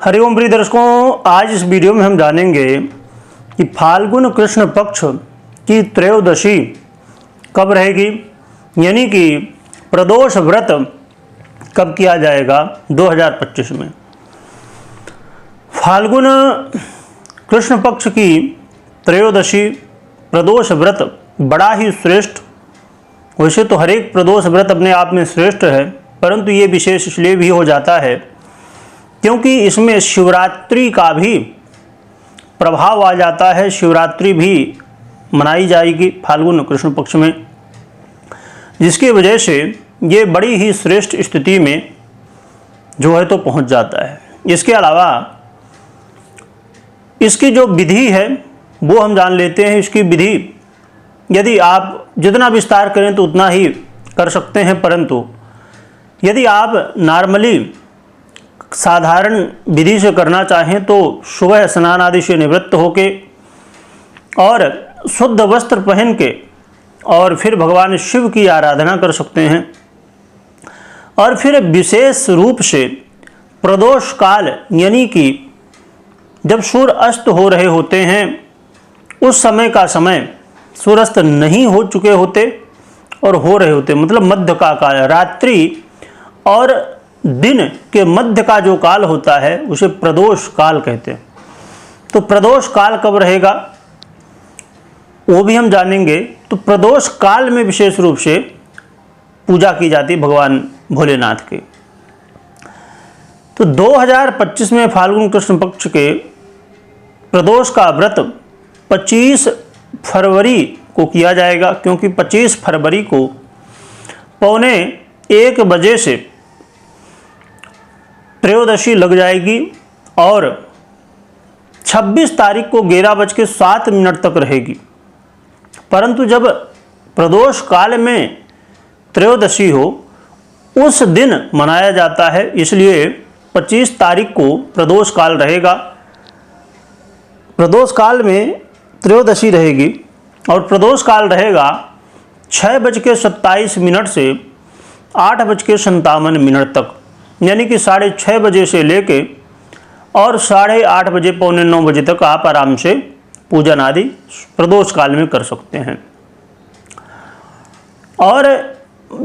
हरिओम प्रिय दर्शकों, आज इस वीडियो में हम जानेंगे कि फाल्गुन कृष्ण पक्ष की त्रयोदशी कब रहेगी, यानी कि प्रदोष व्रत कब किया जाएगा 2025 में। फाल्गुन कृष्ण पक्ष की त्रयोदशी प्रदोष व्रत बड़ा ही श्रेष्ठ, वैसे तो हर एक प्रदोष व्रत अपने आप में श्रेष्ठ है, परंतु ये विशेष इसलिए भी हो जाता है क्योंकि इसमें शिवरात्रि का भी प्रभाव आ जाता है। शिवरात्रि भी मनाई जाएगी फाल्गुन कृष्ण पक्ष में, जिसकी वजह से ये बड़ी ही श्रेष्ठ स्थिति में जो है तो पहुंच जाता है। इसके अलावा इसकी जो विधि है वो हम जान लेते हैं। इसकी विधि यदि आप जितना विस्तार करें तो उतना ही कर सकते हैं, परंतु यदि आप नॉर्मली साधारण विधि से करना चाहें तो सुबह स्नान आदि से निवृत्त होके और शुद्ध वस्त्र पहन के और फिर भगवान शिव की आराधना कर सकते हैं। और फिर विशेष रूप से प्रदोष काल, यानी कि जब सूर्य अस्त हो रहे होते हैं उस समय का समय सूर्यास्त नहीं हो चुके होते और हो रहे होते, मतलब मध्य का काल, रात्रि और दिन के मध्य का जो काल होता है उसे प्रदोष काल कहते हैं। तो प्रदोष काल कब रहेगा वो भी हम जानेंगे। तो प्रदोष काल में विशेष रूप से पूजा की जाती है भगवान भोलेनाथ की। तो 2025 में फाल्गुन कृष्ण पक्ष के प्रदोष का व्रत 25 फरवरी को किया जाएगा, क्योंकि 25 फरवरी को 12:45 बजे से त्रयोदशी लग जाएगी और 26 तारीख को 11:07 तक रहेगी। परंतु जब प्रदोष काल में त्रयोदशी हो उस दिन मनाया जाता है, इसलिए 25 तारीख को प्रदोष काल रहेगा। प्रदोष काल में त्रयोदशी रहेगी और प्रदोष काल रहेगा 6:27 से 8:57 तक, यानी कि 6:30 बजे से लेके और 8:30 बजे 8:45 बजे तक आप आराम से पूजन आदि प्रदोष काल में कर सकते हैं। और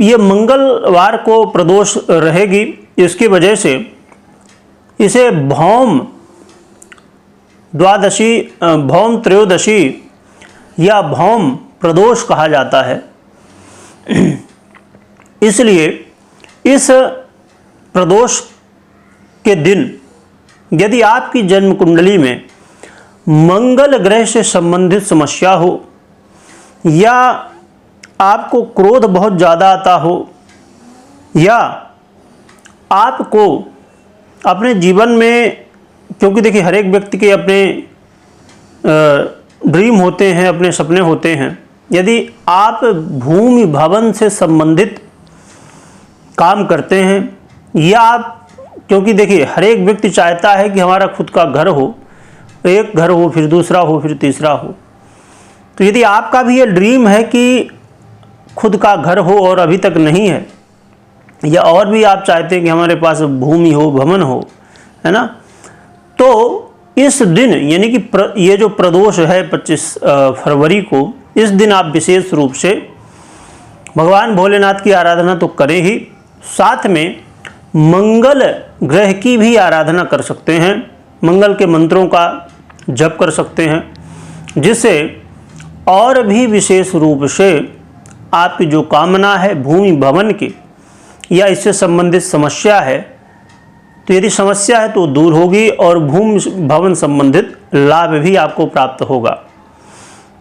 ये मंगलवार को प्रदोष रहेगी, इसकी वजह से इसे भौम द्वादशी, भौम त्रयोदशी या भौम प्रदोष कहा जाता है। इसलिए इस प्रदोष के दिन यदि आपकी जन्म कुंडली में मंगल ग्रह से संबंधित समस्या हो या आपको क्रोध बहुत ज़्यादा आता हो या आपको अपने जीवन में, क्योंकि देखिए हर एक व्यक्ति के अपने ड्रीम होते हैं, अपने सपने होते हैं, यदि आप भूमि भवन से संबंधित काम करते हैं या आप, क्योंकि देखिए हर एक व्यक्ति चाहता है कि हमारा खुद का घर हो, एक घर हो, फिर दूसरा हो, फिर तीसरा हो। तो यदि आपका भी ये ड्रीम है कि खुद का घर हो और अभी तक नहीं है, या और भी आप चाहते हैं कि हमारे पास भूमि हो, भवन हो, है ना, तो इस दिन यानी कि ये जो प्रदोष है 25 फरवरी को, इस दिन आप विशेष रूप से भगवान भोलेनाथ की आराधना तो करें ही, साथ में मंगल ग्रह की भी आराधना कर सकते हैं, मंगल के मंत्रों का जप कर सकते हैं, जिससे और भी विशेष रूप से आपकी जो कामना है भूमि भवन की या इससे संबंधित समस्या है, तो यदि समस्या है तो दूर होगी और भूमि भवन संबंधित लाभ भी आपको प्राप्त होगा।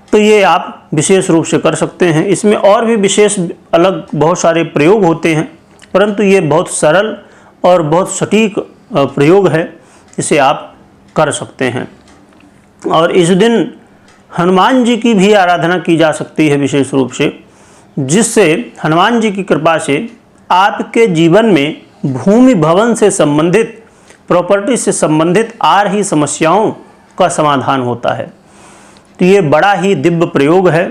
तो ये आप विशेष रूप से कर सकते हैं। इसमें और भी विशेष अलग बहुत सारे प्रयोग होते हैं, परंतु ये बहुत सरल और बहुत सटीक प्रयोग है, इसे आप कर सकते हैं। और इस दिन हनुमान जी की भी आराधना की जा सकती है विशेष रूप से, जिससे हनुमान जी की कृपा से आपके जीवन में भूमि भवन से संबंधित, प्रॉपर्टी से संबंधित आ रही समस्याओं का समाधान होता है। तो ये बड़ा ही दिव्य प्रयोग है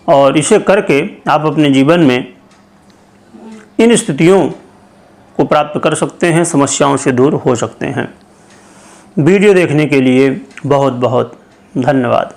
और इसे करके आप अपने जीवन में इन स्थितियों को प्राप्त कर सकते हैं, समस्याओं से दूर हो सकते हैं। वीडियो देखने के लिए बहुत बहुत धन्यवाद।